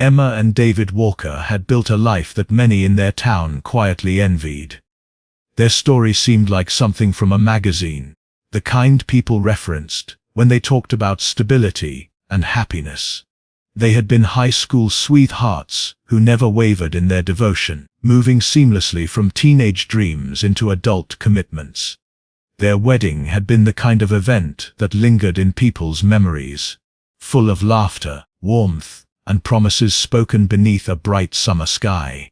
Emma and David Walker had built a life that many in their town quietly envied. Their story seemed like something from a magazine, the kind people referenced when they talked about stability and happiness. They had been high school sweethearts who never wavered in their devotion, moving seamlessly from teenage dreams into adult commitments. Their wedding had been the kind of event that lingered in people's memories, full of laughter, warmth, and promises spoken beneath a bright summer sky.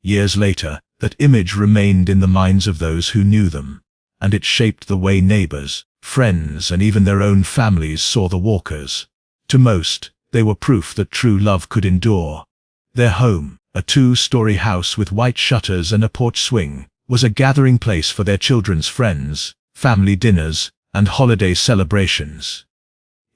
Years later, that image remained in the minds of those who knew them, and it shaped the way neighbors, friends, and even their own families saw the Walkers. To most, they were proof that true love could endure. Their home, a 2-story house with white shutters and a porch swing, was a gathering place for their children's friends, family dinners, and holiday celebrations.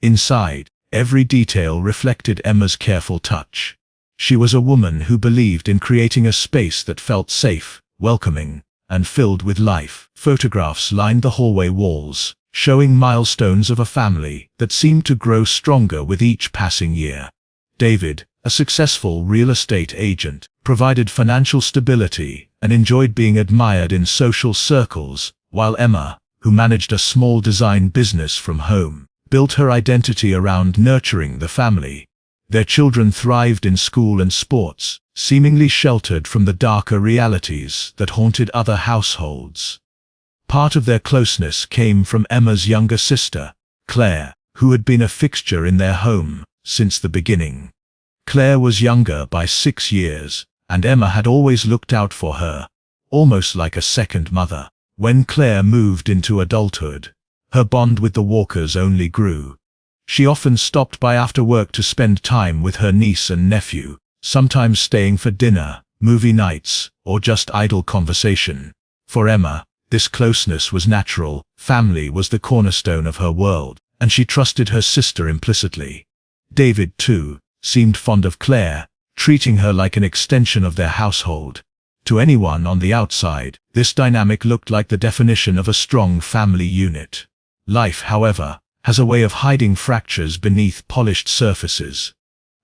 Inside, every detail reflected Emma's careful touch. She was a woman who believed in creating a space that felt safe, welcoming, and filled with life. Photographs lined the hallway walls, showing milestones of a family that seemed to grow stronger with each passing year. David, a successful real estate agent, provided financial stability and enjoyed being admired in social circles, while Emma, who managed a small design business from home, built her identity around nurturing the family. Their children thrived in school and sports, seemingly sheltered from the darker realities that haunted other households. Part of their closeness came from Emma's younger sister, Claire, who had been a fixture in their home since the beginning. Claire was younger by 6 years, and Emma had always looked out for her, almost like a second mother. When Claire moved into adulthood, her bond with the Walkers only grew. She often stopped by after work to spend time with her niece and nephew, sometimes staying for dinner, movie nights, or just idle conversation. For Emma, this closeness was natural. Family was the cornerstone of her world, and she trusted her sister implicitly. David, too, seemed fond of Claire, treating her like an extension of their household. To anyone on the outside, this dynamic looked like the definition of a strong family unit. Life, however, has a way of hiding fractures beneath polished surfaces.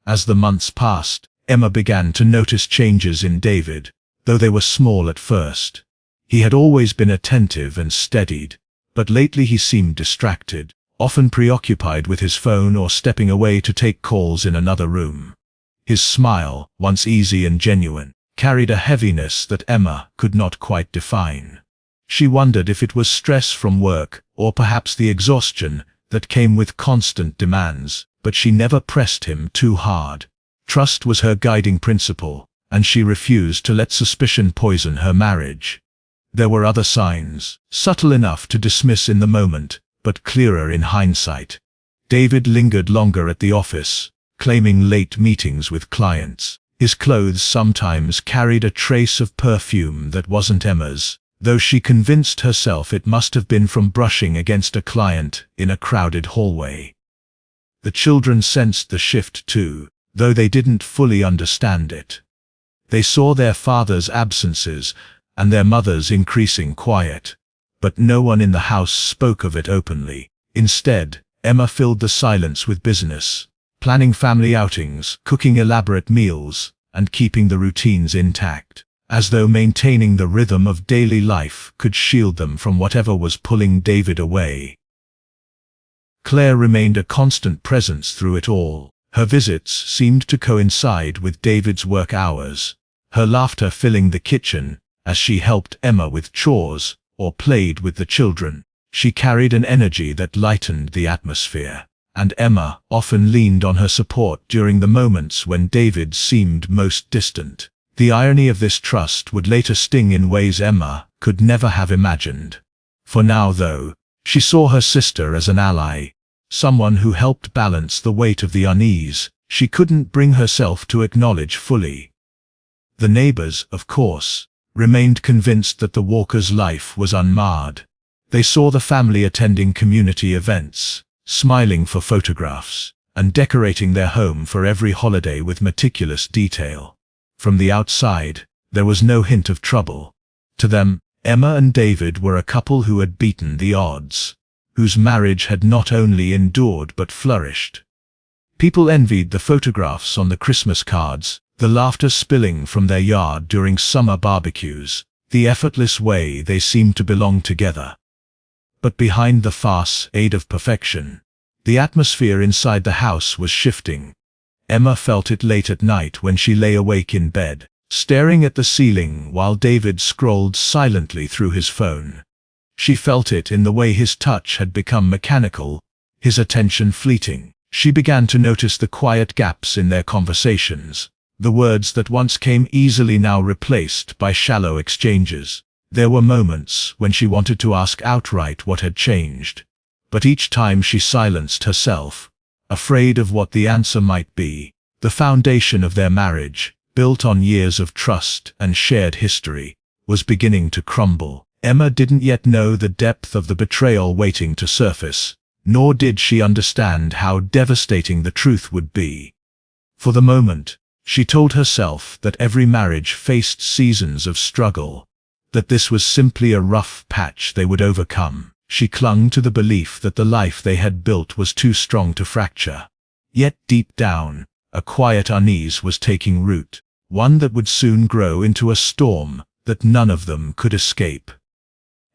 As the months passed, Emma began to notice changes in David, though they were small at first. He had always been attentive and steadied, but lately he seemed distracted, often preoccupied with his phone or stepping away to take calls in another room. His smile, once easy and genuine, carried a heaviness that Emma could not quite define. She wondered if it was stress from work, or perhaps the exhaustion that came with constant demands, but she never pressed him too hard. Trust was her guiding principle, and she refused to let suspicion poison her marriage. There were other signs, subtle enough to dismiss in the moment, but clearer in hindsight. David lingered longer at the office, claiming late meetings with clients. His clothes sometimes carried a trace of perfume that wasn't Emma's, though she convinced herself it must have been from brushing against a client in a crowded hallway. The children sensed the shift too, though they didn't fully understand it. They saw their father's absences and their mother's increasing quiet, but no one in the house spoke of it openly. Instead, Emma filled the silence with business, planning family outings, cooking elaborate meals, and keeping the routines intact, as though maintaining the rhythm of daily life could shield them from whatever was pulling David away. Claire remained a constant presence through it all. Her visits seemed to coincide with David's work hours, her laughter filling the kitchen as she helped Emma with chores or played with the children. She carried an energy that lightened the atmosphere, and Emma often leaned on her support during the moments when David seemed most distant. The irony of this trust would later sting in ways Emma could never have imagined. For now, though, she saw her sister as an ally, someone who helped balance the weight of the unease she couldn't bring herself to acknowledge fully. The neighbors, of course, remained convinced that the Walkers' life was unmarred. They saw the family attending community events, smiling for photographs, and decorating their home for every holiday with meticulous detail. From the outside, there was no hint of trouble. To them, Emma and David were a couple who had beaten the odds, whose marriage had not only endured but flourished. People envied the photographs on the Christmas cards, the laughter spilling from their yard during summer barbecues, the effortless way they seemed to belong together. But behind the facade of perfection, the atmosphere inside the house was shifting. Emma felt it late at night when she lay awake in bed, staring at the ceiling while David scrolled silently through his phone. She felt it in the way his touch had become mechanical, his attention fleeting. She began to notice the quiet gaps in their conversations, the words that once came easily now replaced by shallow exchanges. There were moments when she wanted to ask outright what had changed, but each time she silenced herself, afraid of what the answer might be. The foundation of their marriage, built on years of trust and shared history, was beginning to crumble. Emma didn't yet know the depth of the betrayal waiting to surface, nor did she understand how devastating the truth would be. For the moment, she told herself that every marriage faced seasons of struggle, that this was simply a rough patch they would overcome. She clung to the belief that the life they had built was too strong to fracture. Yet deep down, a quiet unease was taking root, one that would soon grow into a storm that none of them could escape.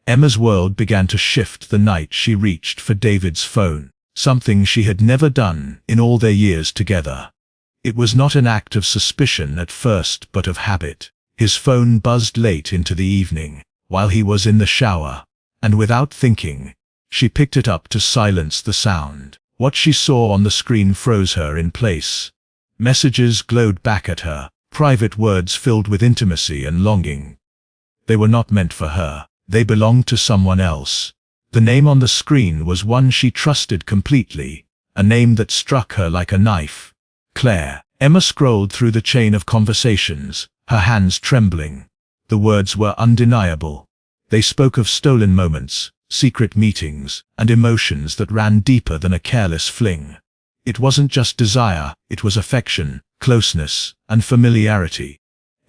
Emma's world began to shift the night she reached for David's phone, something she had never done in all their years together. It was not an act of suspicion at first but of habit. His phone buzzed late into the evening, while he was in the shower, and without thinking, she picked it up to silence the sound. What she saw on the screen froze her in place. Messages glowed back at her, private words filled with intimacy and longing. They were not meant for her. They belonged to someone else. The name on the screen was one she trusted completely, a name that struck her like a knife. Claire. Emma scrolled through the chain of conversations, her hands trembling. The words were undeniable. They spoke of stolen moments, secret meetings, and emotions that ran deeper than a careless fling. It wasn't just desire, it was affection, closeness, and familiarity.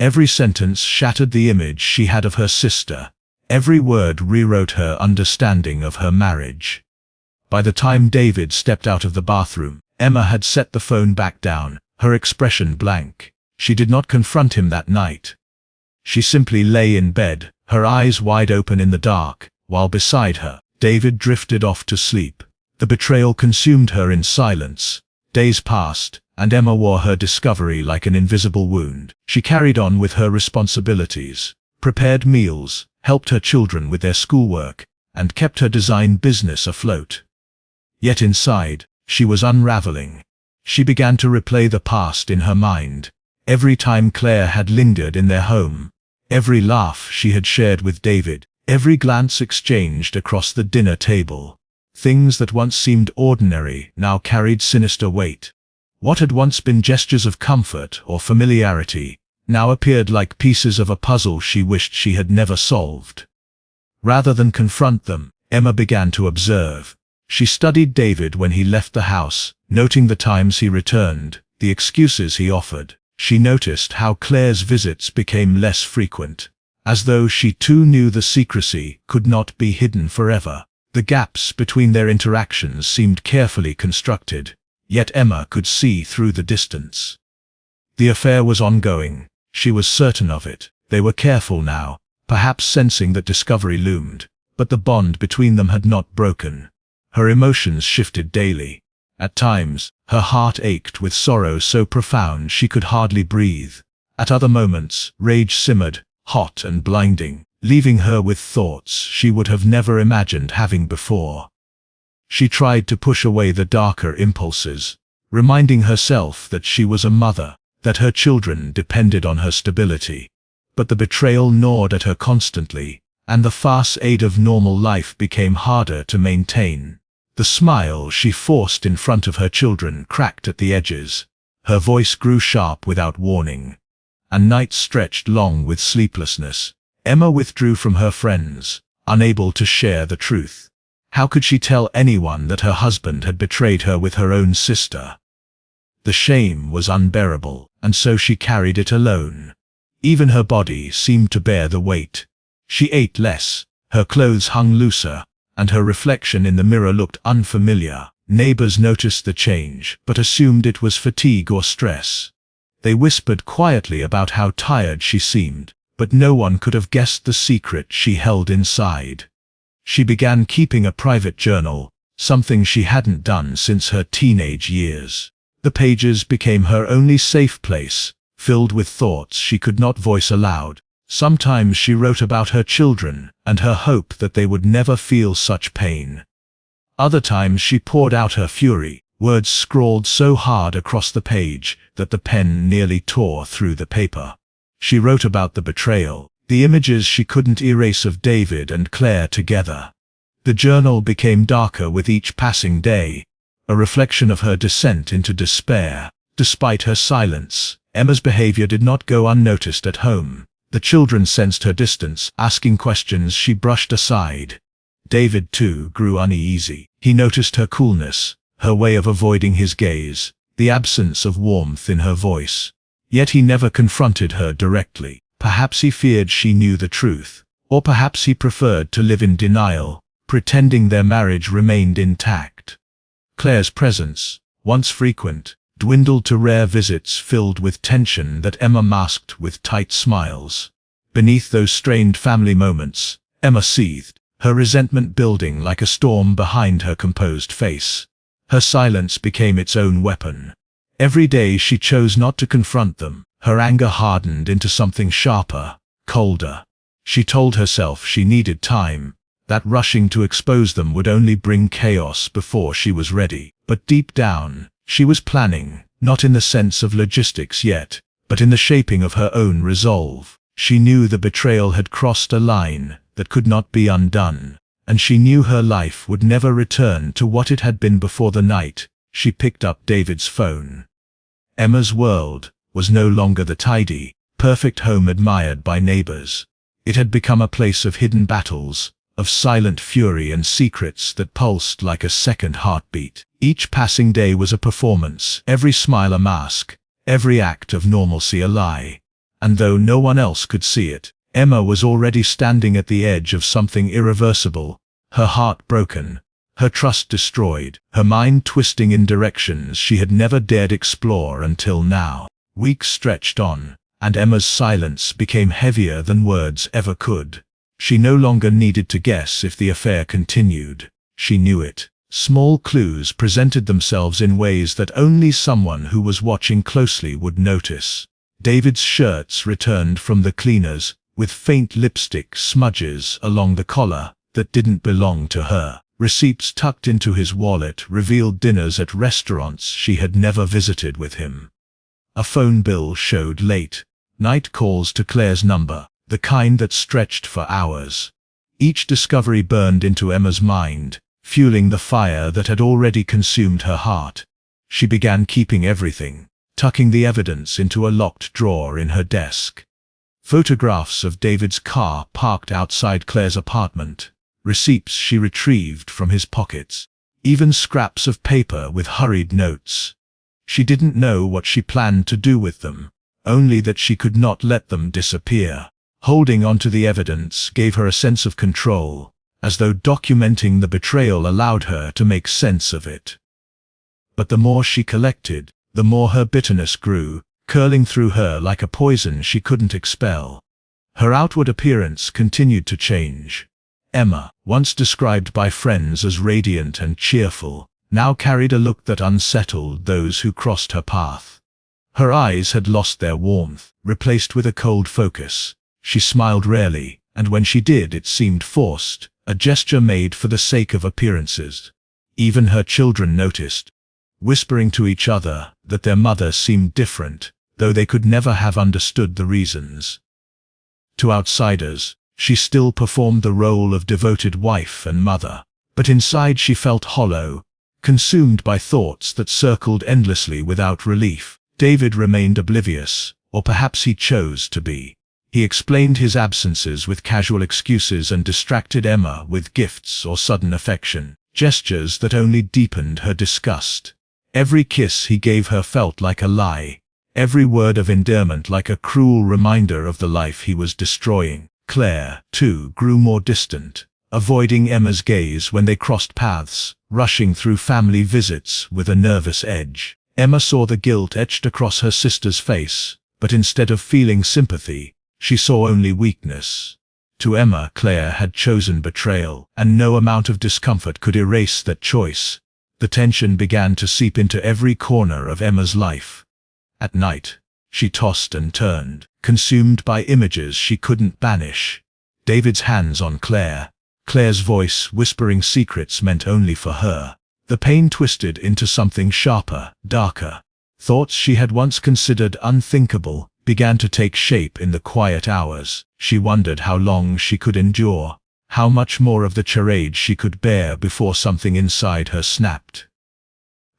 Every sentence shattered the image she had of her sister. Every word rewrote her understanding of her marriage. By the time David stepped out of the bathroom, Emma had set the phone back down, her expression blank. She did not confront him that night. She simply lay in bed, her eyes wide open in the dark, while beside her, David drifted off to sleep. The betrayal consumed her in silence. Days passed, and Emma wore her discovery like an invisible wound. She carried on with her responsibilities, prepared meals, helped her children with their schoolwork, and kept her design business afloat. Yet inside, she was unraveling. She began to replay the past in her mind. Every time Claire had lingered in their home, every laugh she had shared with David, every glance exchanged across the dinner table. Things that once seemed ordinary now carried sinister weight. What had once been gestures of comfort or familiarity now appeared like pieces of a puzzle she wished she had never solved. Rather than confront them, Emma began to observe. She studied David when he left the house, noting the times he returned, the excuses he offered. She noticed how Claire's visits became less frequent, as though she too knew the secrecy could not be hidden forever. The gaps between their interactions seemed carefully constructed, yet Emma could see through the distance. The affair was ongoing. She was certain of it. They were careful now, perhaps sensing that discovery loomed, but the bond between them had not broken. Her emotions shifted daily. At times, her heart ached with sorrow so profound she could hardly breathe. At other moments, rage simmered, hot and blinding, leaving her with thoughts she would have never imagined having before. She tried to push away the darker impulses, reminding herself that she was a mother, that her children depended on her stability. But the betrayal gnawed at her constantly, and the facade of normal life became harder to maintain. The smile she forced in front of her children cracked at the edges. Her voice grew sharp without warning, and nights stretched long with sleeplessness. Emma withdrew from her friends, unable to share the truth. How could she tell anyone that her husband had betrayed her with her own sister? The shame was unbearable, and so she carried it alone. Even her body seemed to bear the weight. She ate less, her clothes hung looser, and her reflection in the mirror looked unfamiliar. Neighbors noticed the change, but assumed it was fatigue or stress. They whispered quietly about how tired she seemed, but no one could have guessed the secret she held inside. She began keeping a private journal, something she hadn't done since her teenage years. The pages became her only safe place, filled with thoughts she could not voice aloud. Sometimes she wrote about her children and her hope that they would never feel such pain. Other times she poured out her fury, words scrawled so hard across the page that the pen nearly tore through the paper. She wrote about the betrayal, the images she couldn't erase of David and Claire together. The journal became darker with each passing day, a reflection of her descent into despair. Despite her silence, Emma's behavior did not go unnoticed at home. The children sensed her distance, asking questions she brushed aside. David, too, grew uneasy. He noticed her coolness, her way of avoiding his gaze, the absence of warmth in her voice. Yet he never confronted her directly. Perhaps he feared she knew the truth, or perhaps he preferred to live in denial, pretending their marriage remained intact. Claire's presence, once frequent, dwindled to rare visits filled with tension that Emma masked with tight smiles. Beneath those strained family moments, Emma seethed, her resentment building like a storm behind her composed face. Her silence became its own weapon. Every day she chose not to confront them. Her anger hardened into something sharper, colder. She told herself she needed time, that rushing to expose them would only bring chaos before she was ready. But deep down, she was planning, not in the sense of logistics yet, but in the shaping of her own resolve. She knew the betrayal had crossed a line that could not be undone, and she knew her life would never return to what it had been before the night she picked up David's phone. Emma's world was no longer the tidy, perfect home admired by neighbors. It had become a place of hidden battles, of silent fury and secrets that pulsed like a second heartbeat. Each passing day was a performance, every smile a mask, every act of normalcy a lie. And though no one else could see it, Emma was already standing at the edge of something irreversible, her heart broken, her trust destroyed, her mind twisting in directions she had never dared explore until now. Weeks stretched on, and Emma's silence became heavier than words ever could. She no longer needed to guess if the affair continued. She knew it. Small clues presented themselves in ways that only someone who was watching closely would notice. David's shirts returned from the cleaners, with faint lipstick smudges along the collar that didn't belong to her. Receipts tucked into his wallet revealed dinners at restaurants she had never visited with him. A phone bill showed late night calls to Claire's number, the kind that stretched for hours. Each discovery burned into Emma's mind, fueling the fire that had already consumed her heart. She began keeping everything, tucking the evidence into a locked drawer in her desk. Photographs of David's car parked outside Claire's apartment, receipts she retrieved from his pockets, even scraps of paper with hurried notes. She didn't know what she planned to do with them, only that she could not let them disappear. Holding onto the evidence gave her a sense of control, as though documenting the betrayal allowed her to make sense of it. But the more she collected, the more her bitterness grew, curling through her like a poison she couldn't expel. Her outward appearance continued to change. Emma, once described by friends as radiant and cheerful, now carried a look that unsettled those who crossed her path. Her eyes had lost their warmth, replaced with a cold focus. She smiled rarely, and when she did it seemed forced, a gesture made for the sake of appearances. Even her children noticed, whispering to each other that their mother seemed different, though they could never have understood the reasons. To outsiders, she still performed the role of devoted wife and mother, but inside she felt hollow, consumed by thoughts that circled endlessly without relief. David remained oblivious, or perhaps he chose to be. He explained his absences with casual excuses and distracted Emma with gifts or sudden affection, gestures that only deepened her disgust. Every kiss he gave her felt like a lie, every word of endearment like a cruel reminder of the life he was destroying. Claire, too, grew more distant, avoiding Emma's gaze when they crossed paths, rushing through family visits with a nervous edge. Emma saw the guilt etched across her sister's face, but instead of feeling sympathy, she saw only weakness. To Emma, Claire had chosen betrayal, and no amount of discomfort could erase that choice. The tension began to seep into every corner of Emma's life. At night, she tossed and turned, consumed by images she couldn't banish. David's hands on Claire, Claire's voice whispering secrets meant only for her. The pain twisted into something sharper, darker. Thoughts she had once considered unthinkable began to take shape in the quiet hours. She wondered how long she could endure, how much more of the charade she could bear before something inside her snapped.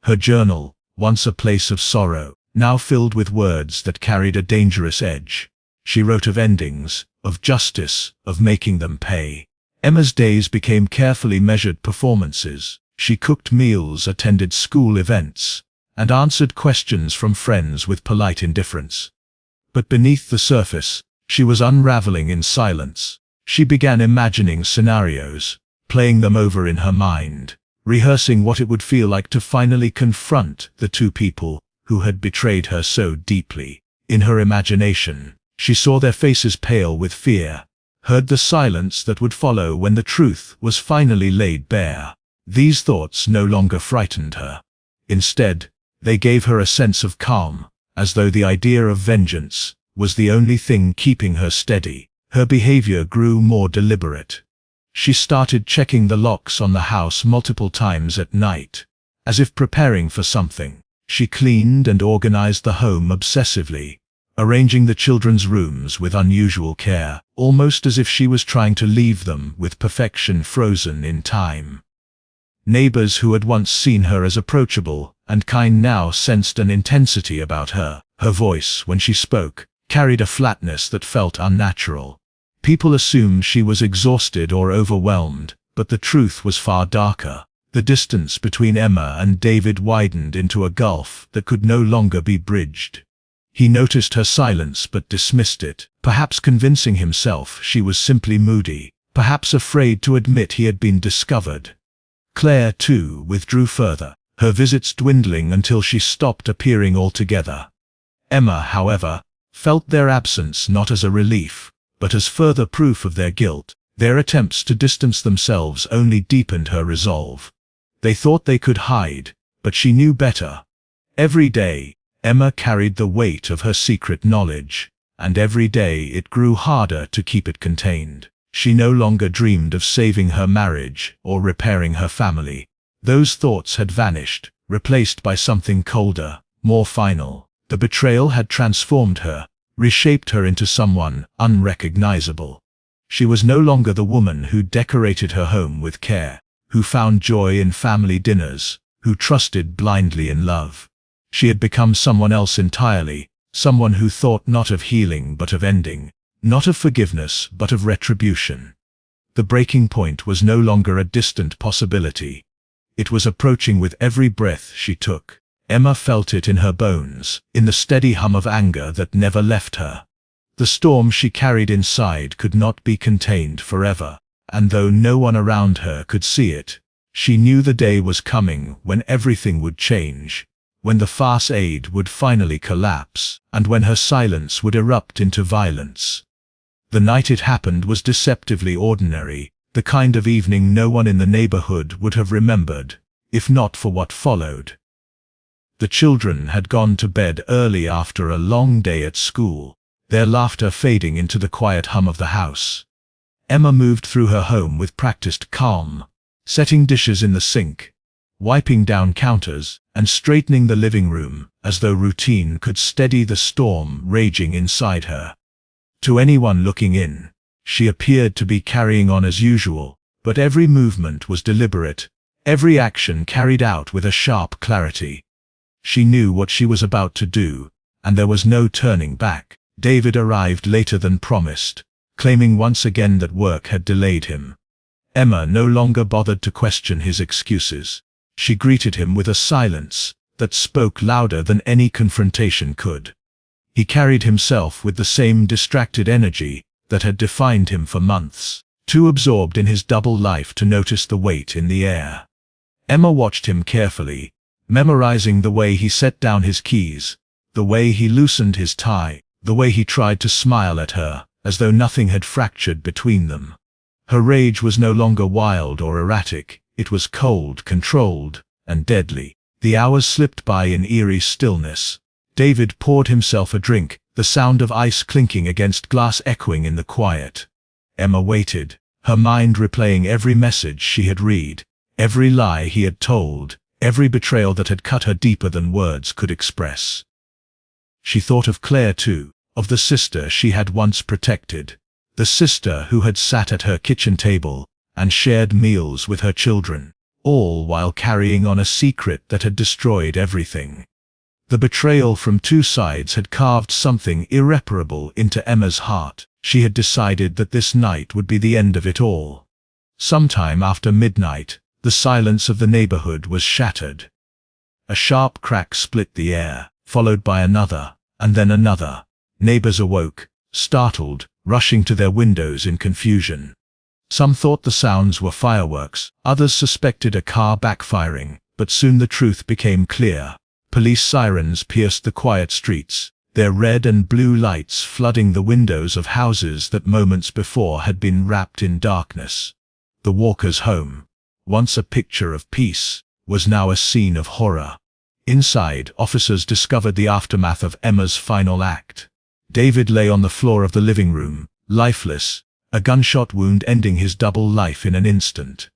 Her journal, once a place of sorrow, now filled with words that carried a dangerous edge. She wrote of endings, of justice, of making them pay. Emma's days became carefully measured performances. She cooked meals, attended school events, and answered questions from friends with polite indifference. But beneath the surface, she was unraveling in silence. She began imagining scenarios, playing them over in her mind, rehearsing what it would feel like to finally confront the two people who had betrayed her so deeply. In her imagination, she saw their faces pale with fear, heard the silence that would follow when the truth was finally laid bare. These thoughts no longer frightened her. Instead, they gave her a sense of calm, as though the idea of vengeance was the only thing keeping her steady. Her behavior grew more deliberate. She started checking the locks on the house multiple times at night, as if preparing for something. She cleaned and organized the home obsessively, arranging the children's rooms with unusual care, almost as if she was trying to leave them with perfection frozen in time. Neighbors who had once seen her as approachable and kind now sensed an intensity about her. Her voice, when she spoke, carried a flatness that felt unnatural. People assumed she was exhausted or overwhelmed, but the truth was far darker. The distance between Emma and David widened into a gulf that could no longer be bridged. He noticed her silence but dismissed it, perhaps convincing himself she was simply moody, perhaps afraid to admit he had been discovered. Claire, too, withdrew further, her visits dwindling until she stopped appearing altogether. Emma, however, felt their absence not as a relief, but as further proof of their guilt. Their attempts to distance themselves only deepened her resolve. They thought they could hide, but she knew better. Every day, Emma carried the weight of her secret knowledge, and every day it grew harder to keep it contained. She no longer dreamed of saving her marriage or repairing her family. Those thoughts had vanished, replaced by something colder, more final. The betrayal had transformed her, reshaped her into someone unrecognizable. She was no longer the woman who decorated her home with care, who found joy in family dinners, who trusted blindly in love. She had become someone else entirely, someone who thought not of healing but of ending, not of forgiveness but of retribution. The breaking point was no longer a distant possibility. It was approaching with every breath she took. Emma felt it in her bones, in the steady hum of anger that never left her. The storm she carried inside could not be contained forever, and though no one around her could see it, she knew the day was coming when everything would change, when the facade would finally collapse, and when her silence would erupt into violence. The night it happened was deceptively ordinary, the kind of evening no one in the neighborhood would have remembered, if not for what followed. The children had gone to bed early after a long day at school, their laughter fading into the quiet hum of the house. Emma moved through her home with practiced calm, setting dishes in the sink, wiping down counters, and straightening the living room, as though routine could steady the storm raging inside her. To anyone looking in, she appeared to be carrying on as usual, but every movement was deliberate, every action carried out with a sharp clarity. She knew what she was about to do, and there was no turning back. David arrived later than promised, claiming once again that work had delayed him. Emma no longer bothered to question his excuses. She greeted him with a silence that spoke louder than any confrontation could. He carried himself with the same distracted energy that had defined him for months. too absorbed in his double life to notice the weight in the air. Emma watched him carefully, memorizing the way he set down his keys, the way he loosened his tie, the way he tried to smile at her, as though nothing had fractured between them. Her rage was no longer wild or erratic, it was cold, controlled, and deadly. The hours slipped by in eerie stillness. David poured himself a drink, the sound of ice clinking against glass echoing in the quiet. Emma waited, her mind replaying every message she had read, every lie he had told, every betrayal that had cut her deeper than words could express. She thought of Claire too, of the sister she had once protected, the sister who had sat at her kitchen table and shared meals with her children, all while carrying on a secret that had destroyed everything. The betrayal from two sides had carved something irreparable into Emma's heart. She had decided that this night would be the end of it all. Sometime after midnight, the silence of the neighborhood was shattered. A sharp crack split the air, followed by another, and then another. Neighbors awoke, startled, rushing to their windows in confusion. Some thought the sounds were fireworks, others suspected a car backfiring, but soon the truth became clear. Police sirens pierced the quiet streets, their red and blue lights flooding the windows of houses that moments before had been wrapped in darkness. The Walkers' home, once a picture of peace, was now a scene of horror. Inside, officers discovered the aftermath of Emma's final act. David lay on the floor of the living room, lifeless, a gunshot wound ending his double life in an instant.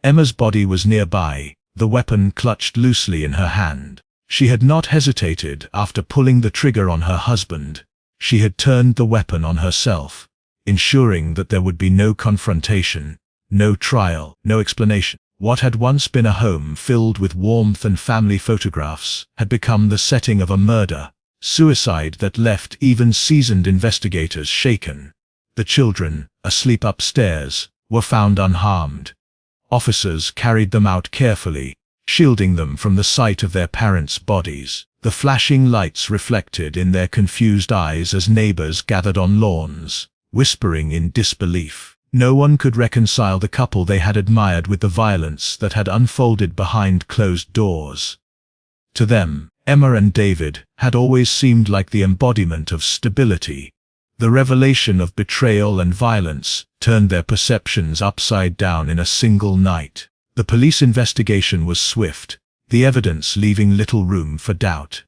Emma's body was nearby, the weapon clutched loosely in her hand. She had not hesitated after pulling the trigger on her husband. She had turned the weapon on herself, ensuring that there would be no confrontation, no trial, no explanation. What had once been a home filled with warmth and family photographs had become the setting of a murder, suicide that left even seasoned investigators shaken. The children, asleep upstairs, were found unharmed. Officers carried them out carefully, shielding them from the sight of their parents' bodies. The flashing lights reflected in their confused eyes as neighbors gathered on lawns, whispering in disbelief. No one could reconcile the couple they had admired with the violence that had unfolded behind closed doors. To them, Emma and David had always seemed like the embodiment of stability. The revelation of betrayal and violence turned their perceptions upside down in a single night. The police investigation was swift, the evidence leaving little room for doubt.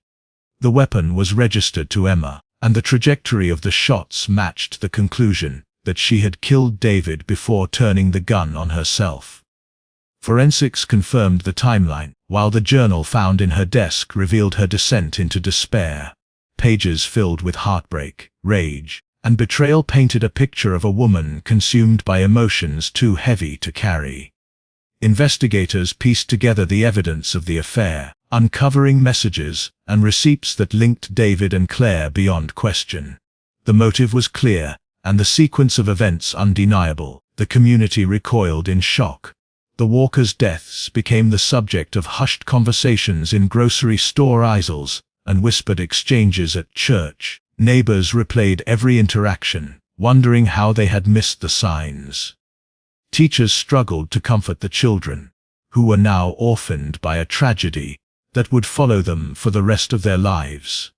The weapon was registered to Emma, and the trajectory of the shots matched the conclusion that she had killed David before turning the gun on herself. Forensics confirmed the timeline, while the journal found in her desk revealed her descent into despair. Pages filled with heartbreak, rage, and betrayal painted a picture of a woman consumed by emotions too heavy to carry. Investigators pieced together the evidence of the affair, uncovering messages and receipts that linked David and Claire beyond question. The motive was clear, and the sequence of events undeniable. The community recoiled in shock. The Walkers' deaths became the subject of hushed conversations in grocery store aisles and whispered exchanges at church. Neighbors replayed every interaction, wondering how they had missed the signs. Teachers struggled to comfort the children, who were now orphaned by a tragedy that would follow them for the rest of their lives.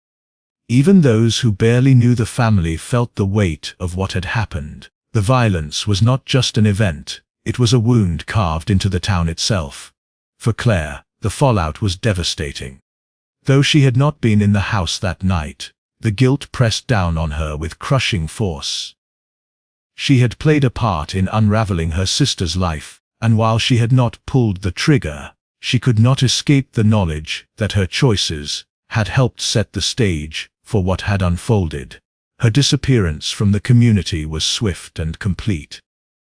Even those who barely knew the family felt the weight of what had happened. The violence was not just an event, it was a wound carved into the town itself. For Claire, the fallout was devastating. Though she had not been in the house that night, the guilt pressed down on her with crushing force. She had played a part in unraveling her sister's life, and while she had not pulled the trigger, she could not escape the knowledge that her choices had helped set the stage for what had unfolded. Her disappearance from the community was swift and complete.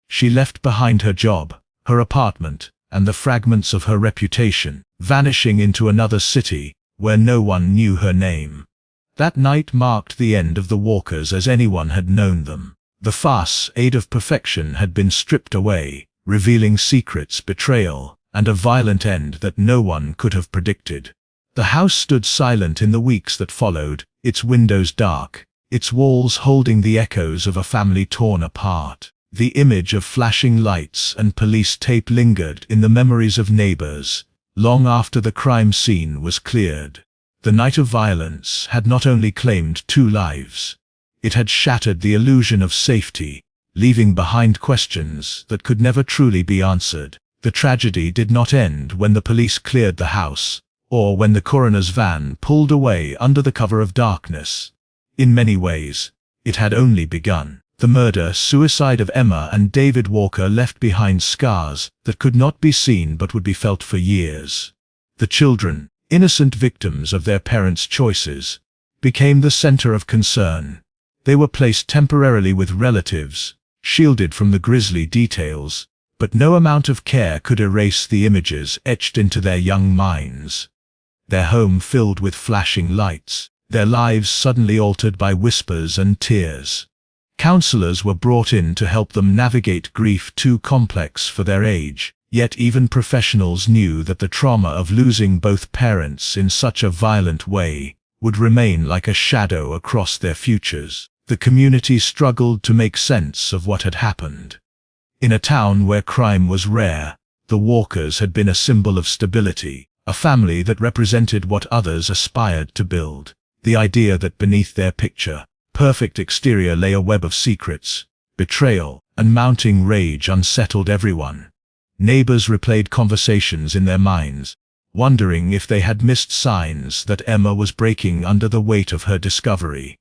She left behind her job, her apartment, and the fragments of her reputation, vanishing into another city where no one knew her name. That night marked the end of the Walkers as anyone had known them. The facade of perfection had been stripped away, revealing secrets, betrayal, and a violent end that no one could have predicted. The house stood silent in the weeks that followed, its windows dark, its walls holding the echoes of a family torn apart. The image of flashing lights and police tape lingered in the memories of neighbors, long after the crime scene was cleared. The night of violence had not only claimed 2 lives, it had shattered the illusion of safety, leaving behind questions that could never truly be answered. The tragedy did not end when the police cleared the house, or when the coroner's van pulled away under the cover of darkness. In many ways, it had only begun. The murder-suicide of Emma and David Walker left behind scars that could not be seen but would be felt for years. The children, innocent victims of their parents' choices, became the center of concern. They were placed temporarily with relatives, shielded from the grisly details, but no amount of care could erase the images etched into their young minds. Their home filled with flashing lights, their lives suddenly altered by whispers and tears. Counselors were brought in to help them navigate grief too complex for their age, yet even professionals knew that the trauma of losing both parents in such a violent way would remain like a shadow across their futures. The community struggled to make sense of what had happened. In a town where crime was rare, the Walkers had been a symbol of stability, a family that represented what others aspired to build. The idea that beneath their perfect exterior lay a web of secrets, betrayal, and mounting rage unsettled everyone. Neighbors replayed conversations in their minds, wondering if they had missed signs that Emma was breaking under the weight of her discovery.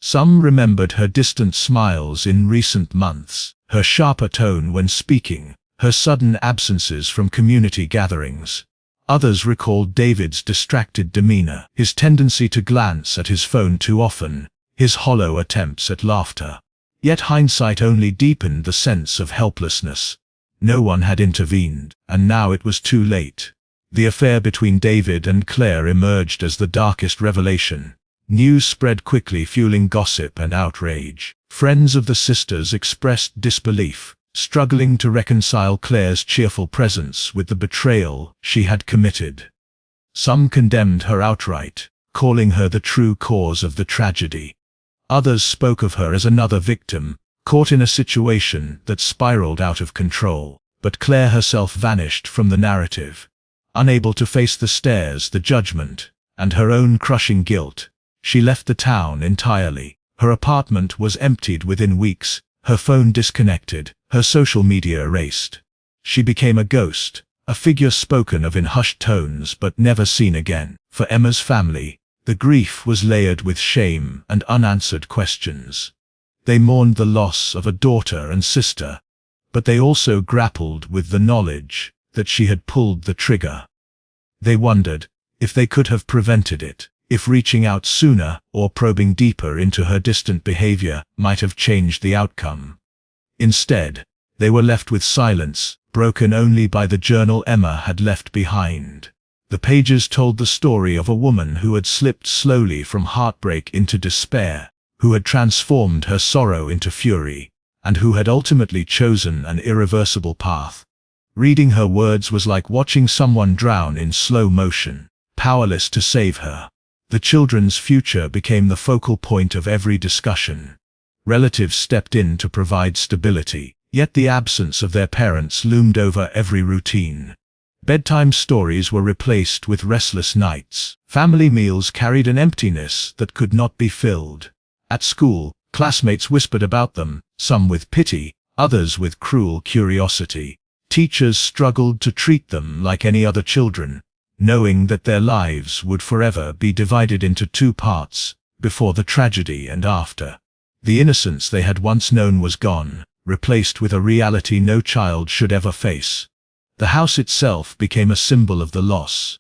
Some remembered her distant smiles in recent months, her sharper tone when speaking, her sudden absences from community gatherings. Others recalled David's distracted demeanor, his tendency to glance at his phone too often, his hollow attempts at laughter. Yet hindsight only deepened the sense of helplessness. No one had intervened, and now it was too late. The affair between David and Claire emerged as the darkest revelation. News spread quickly, fueling gossip and outrage. Friends of the sisters expressed disbelief, struggling to reconcile Claire's cheerful presence with the betrayal she had committed. Some condemned her outright, calling her the true cause of the tragedy. Others spoke of her as another victim, caught in a situation that spiraled out of control. But Claire herself vanished from the narrative. Unable to face the stares, the judgment, and her own crushing guilt, she left the town entirely. Her apartment was emptied within weeks, her phone disconnected, her social media erased. She became a ghost, a figure spoken of in hushed tones but never seen again. For Emma's family, the grief was layered with shame and unanswered questions. They mourned the loss of a daughter and sister, but they also grappled with the knowledge that she had pulled the trigger. They wondered if they could have prevented it, if reaching out sooner or probing deeper into her distant behavior might have changed the outcome. Instead, they were left with silence, broken only by the journal Emma had left behind. The pages told the story of a woman who had slipped slowly from heartbreak into despair, who had transformed her sorrow into fury, and who had ultimately chosen an irreversible path. Reading her words was like watching someone drown in slow motion, powerless to save her. The children's future became the focal point of every discussion. Relatives stepped in to provide stability, yet the absence of their parents loomed over every routine. Bedtime stories were replaced with restless nights. Family meals carried an emptiness that could not be filled. At school, classmates whispered about them, some with pity, others with cruel curiosity. Teachers struggled to treat them like any other children, knowing that their lives would forever be divided into 2 parts, before the tragedy and after. The innocence they had once known was gone, replaced with a reality no child should ever face. The house itself became a symbol of the loss.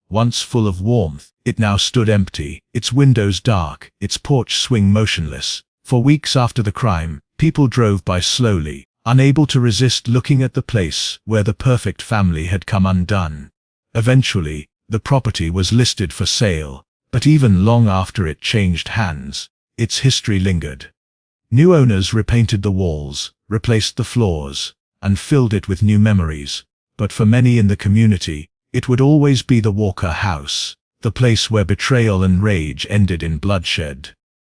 Once full of warmth, it now stood empty, its windows dark, its porch swing motionless. For weeks after the crime, people drove by slowly, unable to resist looking at the place where the perfect family had come undone. Eventually, the property was listed for sale, but even long after it changed hands, its history lingered. New owners repainted the walls, replaced the floors, and filled it with new memories. But for many in the community, it would always be the Walker house, the place where betrayal and rage ended in bloodshed.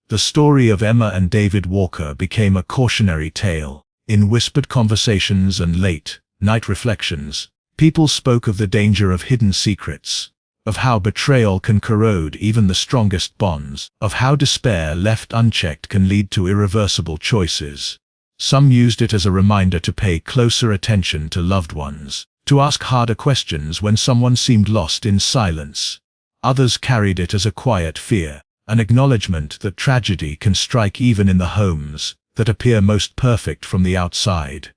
The story of Emma and David Walker became a cautionary tale. In whispered conversations and late-night reflections, people spoke of the danger of hidden secrets, of how betrayal can corrode even the strongest bonds, of how despair left unchecked can lead to irreversible choices. Some used it as a reminder to pay closer attention to loved ones, to ask harder questions when someone seemed lost in silence. Others carried it as a quiet fear, an acknowledgement that tragedy can strike even in the homes that appear most perfect from the outside.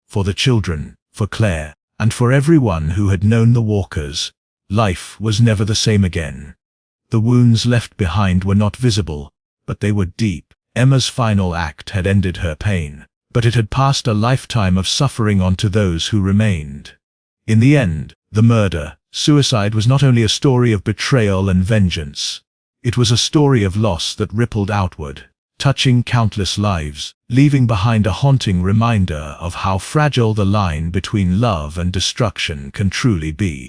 For the children, for Claire, and for everyone who had known the Walkers, life was never the same again. The wounds left behind were not visible, but they were deep. Emma's final act had ended her pain, but it had passed a lifetime of suffering on to those who remained. In the end, the murder-suicide was not only a story of betrayal and vengeance. It was a story of loss that rippled outward, touching countless lives, leaving behind a haunting reminder of how fragile the line between love and destruction can truly be.